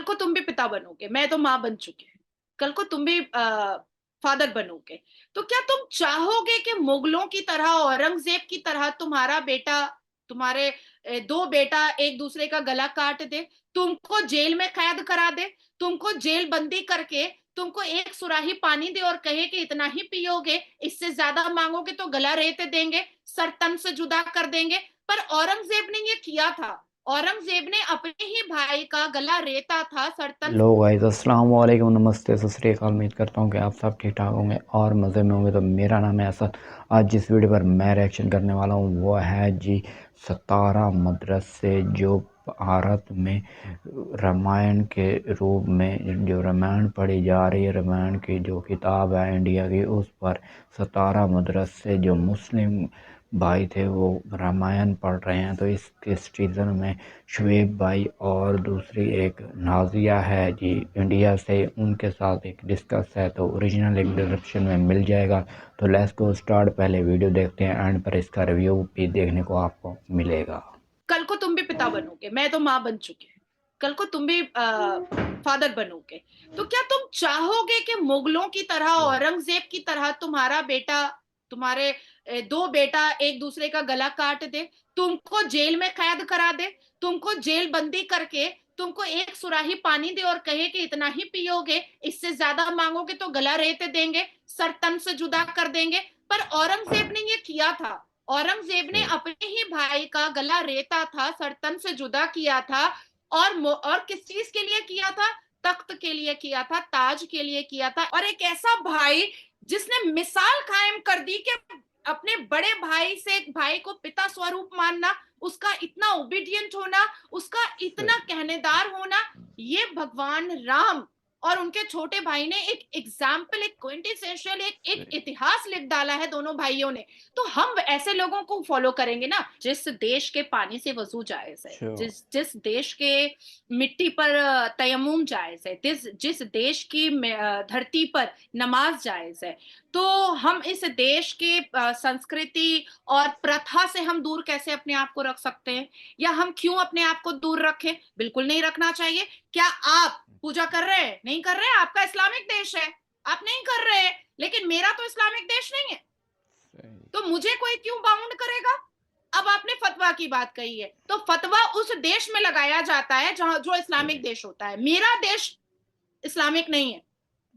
को तुम भी पिता बनोगे, मैं तो माँ बन चुकी हूँ, कल को तुम भी फादर बनोगे। तो क्या तुम चाहोगे कि मुगलों की तरह, औरंगजेब की तरह तुम्हारा बेटा, तुम्हारे दो बेटा एक दूसरे का गला काट दे, तुमको जेल में कैद करा दे, तुमको जेल बंदी करके तुमको एक सुराही पानी दे और कहे कि इतना ही पियोगे, इससे ज्यादा मांगोगे तो गला रेत देंगे, सर तन से जुदा कर देंगे। पर औरंगजेब ने ये किया था। औरंगजेब ने अपने ही भाई का गला रेता था, सर तन। हेलो गाइस, अस्सलाम वालेकुम, नमस्ते, सत श्री अकाल। उम्मीद करता हूँ कि आप सब ठीक ठाक होंगे और मज़े में होंगे। तो मेरा नाम है असद। आज जिस वीडियो पर मैं रिएक्शन करने वाला हूँ वो है जी सतारा मदरसे, जो भारत में रामायण के रूप में जो रामायण पढ़ी जा रही है, रामायण की जो किताब है इंडिया की, उस पर सतारा मदरसे जो मुस्लिम भाई थे वो रामायण पढ़ रहे हैं। तो इस सीज़न में शुएब भाई और दूसरी एक नाजिया है जी इंडिया से, उनके साथ एक डिस्कस है। तो ओरिजिनल एक डिस्क्रिप्शन में मिल जाएगा। तो लेट्स गो स्टार्ट। पहले वीडियो देखते हैं, एंड पर इसका रिव्यू भी देखने को आपको मिलेगा। कल को तुम भी पिता बनोगे, मैं तो माँ बन चुकी हूँ, कल को तुम भी फादर बनोगे। तो क्या तुम चाहोगे कि मुगलों की तरह, औरंगजेब की तरह तुम्हारा बेटा, तुम्हारे दो बेटा एक दूसरे का गला काट दे, तुमको जेल में कैद करा दे, तुमको जेल बंदी करके तुमको एक सुराही पानी दे और कहे कि इतना ही पियोगे, इससे ज्यादा मांगोगे तो गला रेत देंगे, सर तन से जुदा कर देंगे। पर औरंगजेब ने ये किया था। औरंगजेब ने अपने ही भाई का गला रेता था, सरतन से जुदा किया था। और किस चीज के लिए किया था? तख्त के लिए किया था, ताज के लिए किया था। और एक ऐसा भाई जिसने मिसाल कायम कर दी कि अपने बड़े भाई से भाई को पिता स्वरूप मानना, उसका इतना ओबीडियंट होना, उसका इतना कहनेदार होना, ये भगवान राम और उनके छोटे भाई ने एक एग्जाम्पल, एक क्विंटेसेंशियल, एक इतिहास लिख डाला है दोनों भाइयों ने। तो हम ऐसे लोगों को फॉलो करेंगे ना। जिस देश के पानी से वजू जायज है, जिस जिस देश के मिट्टी पर तयम्मुम जायज है, जिस जिस देश की धरती पर नमाज जायज है, तो हम इस देश के संस्कृति और प्रथा से हम दूर कैसे अपने आप को रख सकते हैं? या हम क्यों अपने आप को दूर रखें? बिल्कुल नहीं रखना चाहिए। क्या आप पूजा कर रहे हैं? नहीं कर रहे हैं, आपका इस्लामिक देश है, आप नहीं कर रहे हैं, लेकिन मेरा तो इस्लामिक देश नहीं है, तो मुझे कोई क्यों बाउंड करेगा? अब आपने फतवा की बात कही है, तो फतवा उस देश में लगाया जाता है जहां जो इस्लामिक देश होता है। मेरा देश इस्लामिक नहीं है,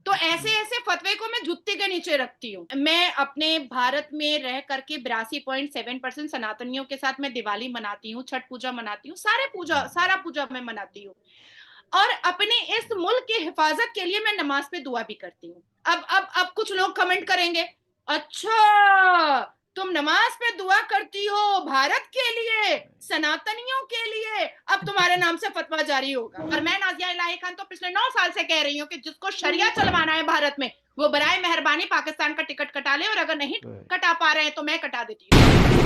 तो ऐसे ऐसे फतवे को मैं जुत्ते के नीचे रखती हूँ। मैं अपने भारत में रह करके 82.7% सनातनियों के साथ मैं दिवाली मनाती हूँ, छठ पूजा मनाती हूँ, सारा पूजा मैं मनाती हूँ। और अपने इस मुल्क की हिफाजत के लिए मैं नमाज पे दुआ भी करती हूँ। अब कुछ लोग कमेंट करेंगे, अच्छा तुम नमाज पे दुआ करती हो भारत के लिए, सनातनियों के लिए, अब तुम्हारे नाम से फतवा जारी होगा। और मैं नाजिया इलाही खान तो पिछले 9 साल से कह रही हूँ कि जिसको शरिया चलवाना है भारत में, वो बराए मेहरबानी पाकिस्तान का टिकट कटा ले, और अगर नहीं कटा पा रहे हैं तो मैं कटा देती हूँ।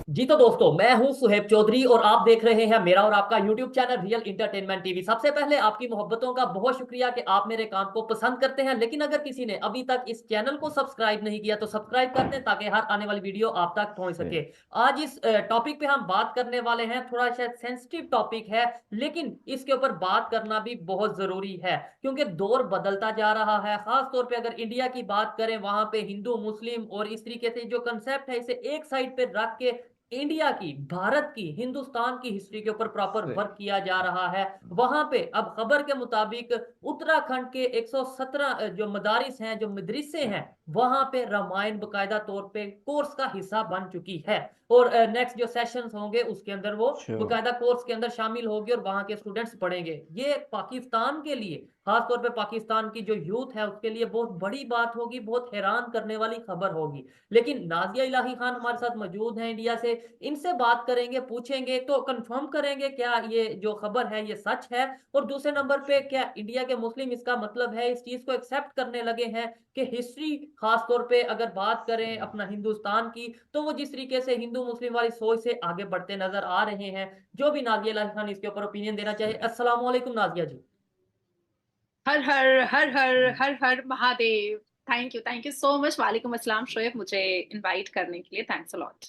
जी तो दोस्तों, मैं हूं सुहेब चौधरी और आप देख रहे हैं मेरा और आपका YouTube channel real entertainment TV. सबसे पहले आपकी मोहब्बतों का बहुत शुक्रिया कि आप मेरे काम को पसंद करते हैं, लेकिन अगर किसी ने अभी तक इस चैनल को सब्सक्राइब नहीं किया तो सब्सक्राइब कर दें ताकि हर आने वाली वीडियो आप तक पहुंच सके। आज इस टॉपिक पे हम बात करने वाले हैं, थोड़ा शायद सेंसिटिव टॉपिक है, लेकिन इसके ऊपर बात करना भी बहुत जरूरी है क्योंकि दौर बदलता जा रहा है। खास तौर पे अगर इंडिया की बात करें, वहां पे हिंदू मुस्लिम और इस तरीके से जो कंसेप्ट है इसे एक साइड पे रख के इंडिया की, भारत की, हिंदुस्तान की हिस्ट्री के ऊपर प्रॉपर वर्क किया जा रहा है। वहां पे अब खबर के मुताबिक उत्तराखंड के 117 जो मदारिस हैं, जो मदरसे हैं, वहां पे रामायण बकायदा तौर पे कोर्स का हिस्सा बन चुकी है। और नेक्स्ट जो सेशंस होंगे उसके अंदर वो बकायदा कोर्स के अंदर शामिल होगी और वहां के स्टूडेंट्स पढ़ेंगे। ये पाकिस्तान के लिए, खास तौर पे पाकिस्तान की जो यूथ है उसके लिए बहुत बड़ी बात होगी, बहुत हैरान करने वाली खबर होगी। लेकिन नाजिया इलाही खान हमारे साथ मौजूद हैं इंडिया से, इनसे बात करेंगे, पूछेंगे तो कंफर्म करेंगे क्या ये जो खबर है ये सच है। और दूसरे नंबर पे क्या इंडिया के मुस्लिम इसका मतलब है इस चीज को एक्सेप्ट करने लगे हैं कि हिस्ट्री, खास तौर पे अगर बात करें अपना हिंदुस्तान की, तो वो जिस तरीके से हिंदू मुस्लिम वाली सोच से आगे बढ़ते नजर आ रहे हैं। जो भी नाजिया इलाही खान इसके ऊपर ओपिनियन देना चाहे। अस्सलाम वालेकुम नाजिया जी। हर हर हर हर हर हर Mahadev. Thank you so much. वालेकुम अस्सलाम शोएब, मुझे इनवाइट करने के लिए thanks a lot.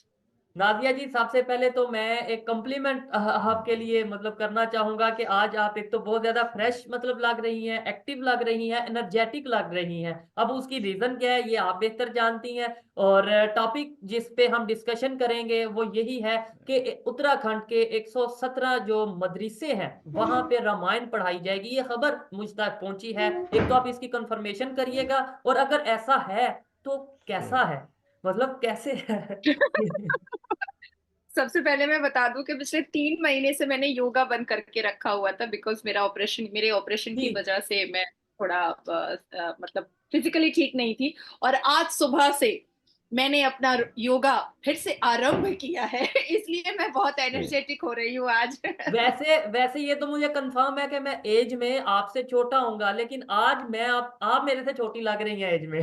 Nazia ji, सबसे पहले तो मैं एक कॉम्प्लीमेंट आपके लिए मतलब करना चाहूंगा कि आज आप एक तो बहुत ज्यादा फ्रेश मतलब लग रही हैं, एक्टिव लग रही हैं, एनर्जेटिक लग रही हैं। अब उसकी रीजन क्या है ये आप बेहतर जानती हैं। और टॉपिक जिस पे हम डिस्कशन करेंगे वो यही है कि उत्तराखंड के 117 जो मदरसे हैं वहां पे रामायण पढ़ाई जाएगी। ये खबर मुझ तक पहुंची है। एक तो आप इसकी कंफर्मेशन करिएगा, और अगर ऐसा है तो कैसा है, मतलब कैसे है। सबसे पहले मैं बता दूं कि पिछले 3 महीने से मैंने योगा बंद करके रखा हुआ था, बिकॉज मेरे ऑपरेशन की जी। वजह से मैं थोड़ा मतलब फिजिकली ठीक नहीं थी। और आज सुबह से मैंने अपना योगा फिर से आरंभ किया है इसलिए मैं बहुत एनर्जेटिक हो रही हूँ आज वैसे वैसे ये तो मुझे कंफर्म है कि मैं एज में आपसे छोटा हूँगा, लेकिन आज मैं आप मेरे से छोटी लग रही हैं एज में।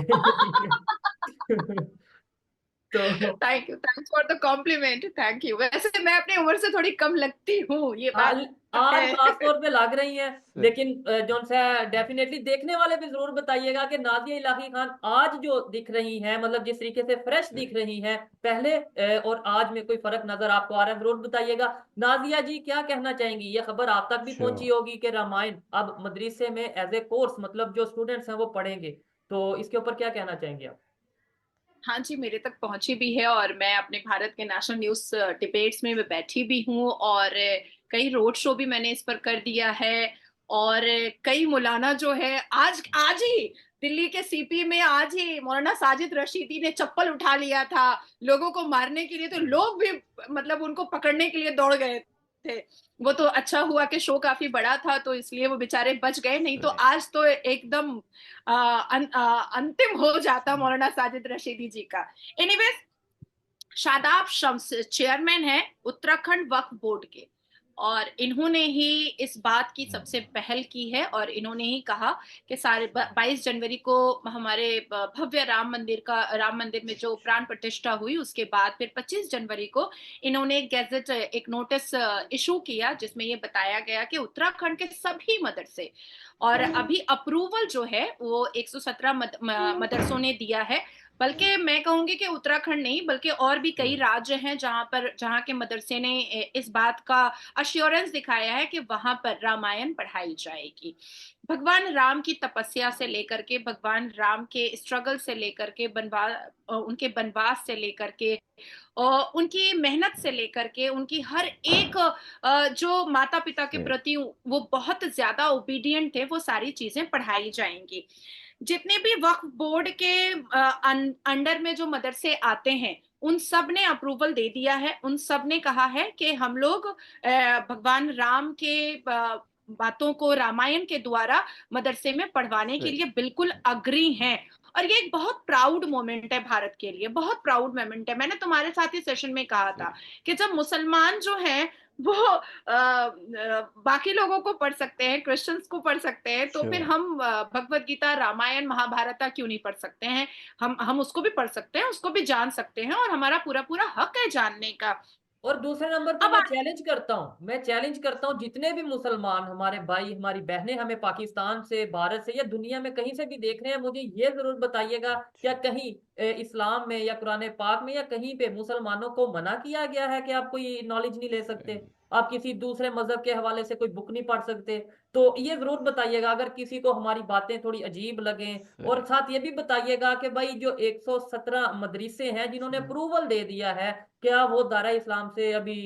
तो thank you, thanks for the compliment, thank you. वैसे मैं अपनी उम्र से थोड़ी कम लगती हूँ, ये हाँ, बात आज है खास तौर पे लग रही हैं। लेकिन जौन सा डेफिनेटली देखने वाले भी जरूर बताइएगा कि नाजिया इलाही खान आज जो दिख रही हैं, मतलब जिस तरीके से फ्रेश दिख रही हैं पहले और आज में कोई फर्क नजर आपको आ रहा है, जरूर बताइएगा। नाजिया जी क्या कहना चाहेंगी, ये खबर आप तक भी पहुंची Sure. होगी कि रामायण अब मदरसे में एज ए कोर्स मतलब जो स्टूडेंट्स हैं वो पढ़ेंगे, तो इसके ऊपर क्या कहना चाहेंगे आप। हाँ जी, मेरे तक पहुंची भी है, और मैं अपने भारत के नेशनल न्यूज डिबेट्स में मैं बैठी भी हूँ, और कई रोड शो भी मैंने इस पर कर दिया है। और कई मौलाना जो है, आज आज ही दिल्ली के सीपी में आज ही मौलाना साजिद रशीदी ने चप्पल उठा लिया था लोगों को मारने के लिए, तो लोग भी मतलब उनको पकड़ने के लिए दौड़ गए थे। वो तो अच्छा हुआ कि शो काफी बड़ा था तो इसलिए वो बेचारे बच गए, नहीं तो आज तो एकदम अंतिम हो जाता मौलाना साजिद रशीदी जी का। एनीवेज, शादाब शम्स चेयरमैन है उत्तराखंड वक्फ बोर्ड के, और इन्होंने ही इस बात की सबसे पहल की है, और इन्होंने ही कहा कि सारे 22 जनवरी को हमारे भव्य राम मंदिर में जो प्राण प्रतिष्ठा हुई, उसके बाद फिर 25 जनवरी को इन्होंने एक गैजेट, एक नोटिस इशू किया जिसमें ये बताया गया कि उत्तराखंड के सभी मदरसे, और अभी अप्रूवल जो है वो 117 मदरसों ने दिया है। बल्कि मैं कहूंगी कि उत्तराखंड नहीं बल्कि और भी कई राज्य हैं जहां के मदरसे ने इस बात का अश्योरेंस दिखाया है कि वहां पर रामायण पढ़ाई जाएगी। भगवान राम की तपस्या से लेकर के, भगवान राम के स्ट्रगल से लेकर के, उनके वनवास से लेकर के, उनकी मेहनत से लेकर के, उनकी हर एक जो माता पिता के प्रति वो बहुत ज्यादा ओबीडियंट थे, वो सारी चीजें पढ़ाई जाएंगी। जितने भी वक्फ बोर्ड के अंडर में जो मदरसे आते हैं, उन सब ने अप्रूवल दे दिया है, उन सब ने कहा है कि हम लोग भगवान राम के बातों को रामायण के द्वारा मदरसे में पढ़वाने के लिए बिल्कुल अग्री हैं। और ये एक बहुत प्राउड मोमेंट है भारत के लिए, बहुत प्राउड मोमेंट है। मैंने तुम्हारे साथ ही सेशन में कहा था कि जब मुसलमान जो हैं वो बाकी लोगों को पढ़ सकते हैं, क्रिश्चियंस को पढ़ सकते हैं, तो फिर Sure. हम भगवत गीता, रामायण, महाभारत क्यों नहीं पढ़ सकते हैं। हम उसको भी पढ़ सकते हैं, उसको भी जान सकते हैं, और हमारा पूरा पूरा हक है जानने का। और दूसरे नंबर पे अब मैं चैलेंज करता हूँ जितने भी मुसलमान हमारे भाई हमारी बहनें हमें पाकिस्तान से, भारत से या दुनिया में कहीं से भी देख रहे हैं, मुझे ये जरूर बताइएगा क्या कहीं इस्लाम में या कुरान पाक में या कहीं पे मुसलमानों को मना किया गया है कि आप कोई नॉलेज नहीं ले सकते, आप किसी दूसरे मजहब के हवाले से कोई बुक नहीं पढ़ सकते। तो ये जरूर बताइएगा अगर किसी को हमारी बातें थोड़ी अजीब लगें। और साथ ये भी बताइएगा कि भाई जो 117 मदरसे हैं जिन्होंने अप्रूवल दे दिया है, क्या वो दारा इस्लाम से अभी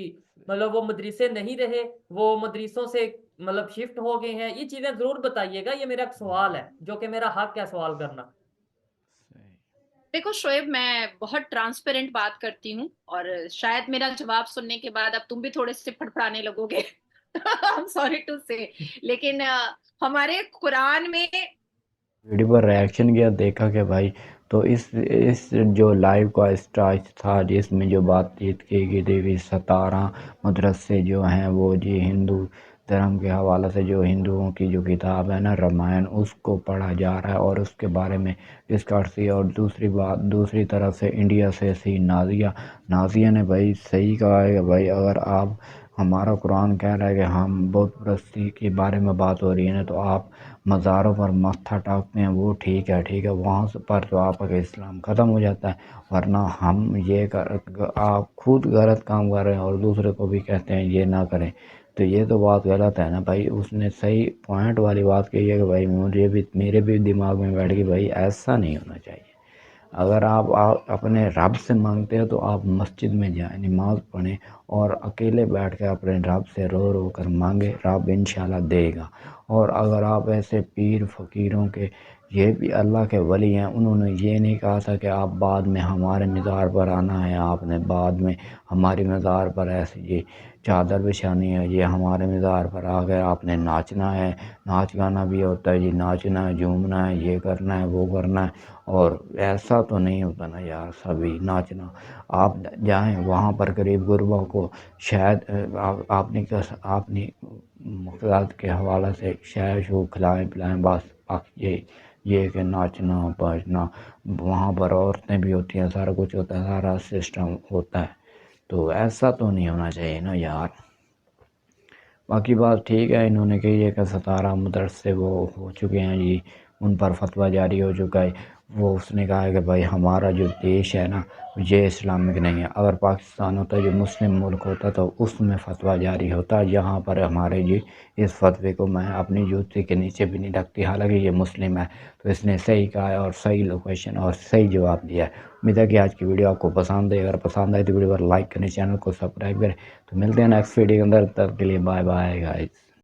मतलब वो मदरसे नहीं रहे, वो मदरसों से मतलब शिफ्ट हो गए हैं, ये चीजें जरूर बताइएगा। ये मेरा एक सवाल है जो कि मेरा हक है सवाल करना। देखो शोएब, मैं बहुत ट्रांसपेरेंट बात करती हूँ, और शायद मेरा जवाब सुनने के बाद अब तुम भी थोड़े से फड़फड़ाने लगोगे आई एम सॉरी टू से, लेकिन हमारे कुरान में वीडियो पर रिएक्शन किया, देखा कि भाई, तो इस जो लाइव का स्टार्ट था जिसमें जो बातचीत की गई थी 17 मदरसे जो हैं वो जी हिंदू धर्म के हवाले से, जो हिंदुओं की जो किताब है ना रामायण, उसको पढ़ा जा रहा है और उसके बारे में डिस्कस की। और दूसरी बात, दूसरी तरफ से इंडिया से सी नाजिया नाजिया ने भाई सही कहा है कि भाई अगर आप हमारा कुरान कह रहा है कि हम बुत परस्ती के बारे में बात हो रही है ना, तो आप मज़ारों पर मत्था टाकते हैं, वो ठीक है, वहाँ से पर तो आपका इस्लाम ख़त्म हो जाता है। वरना हम ये आप खुद गलत काम कर रहे हैं और दूसरे को भी कहते हैं ये ना करें, तो ये तो बात गलत है ना भाई। उसने सही पॉइंट वाली बात कही है कि भाई मेरे भी दिमाग में बैठ गई, भाई ऐसा नहीं होना चाहिए। अगर आप अपने रब से मांगते हो तो आप मस्जिद में जाएं, नमाज़ पढ़ें और अकेले बैठ कर अपने रब से रो रो कर मांगे, रब इंशाल्लाह देगा। और अगर आप ऐसे पीर फ़कीरों के, ये भी अल्लाह के वली हैं, उन्होंने ये नहीं कहा था कि आप बाद में हमारे मज़ार पर आना है, आपने बाद में हमारी मज़ार पर ऐसे ये चादर बिछानी है, ये हमारे मज़ार पर आकर आपने नाचना है। नाच गाना भी होता है जी, नाचना है, झूमना है, ये करना है, वो करना है। और ऐसा तो नहीं होता ना यार, सभी नाचना। आप जाएं वहाँ पर गरीब गुरबा को शायद आपने मकसद के हवाले से शायद शो खिलाएं पिलाएं, बस ये कि नाचना बाजना, वहाँ पर औरतें भी होती हैं, सारा कुछ होता है, सारा सिस्टम होता है। तो ऐसा तो नहीं होना चाहिए ना यार। बाकी बात ठीक है, इन्होंने कही है कि 17 मदरसे वो हो चुके हैं जी, उन पर फतवा जारी हो चुका है। वो उसने कहा है कि भाई हमारा जो देश है ना, ये इस्लामिक नहीं है। अगर पाकिस्तान होता, जो मुस्लिम मुल्क होता, तो उसमें फतवा जारी होता। यहाँ पर हमारे जी इस फतवे को मैं अपनी जूती के नीचे भी नहीं रखती, हालांकि ये मुस्लिम है। तो इसने सही कहा है और सही लोकेशन और सही जवाब दिया है। उम्मीद है कि आज की वीडियो आपको पसंद है। अगर पसंद आए तो वीडियो पर लाइक करें, चैनल को सब्सक्राइब करें। तो मिलते हैं नेक्स्ट वीडियो के अंदर, तब के लिए बाय बाय गाइस।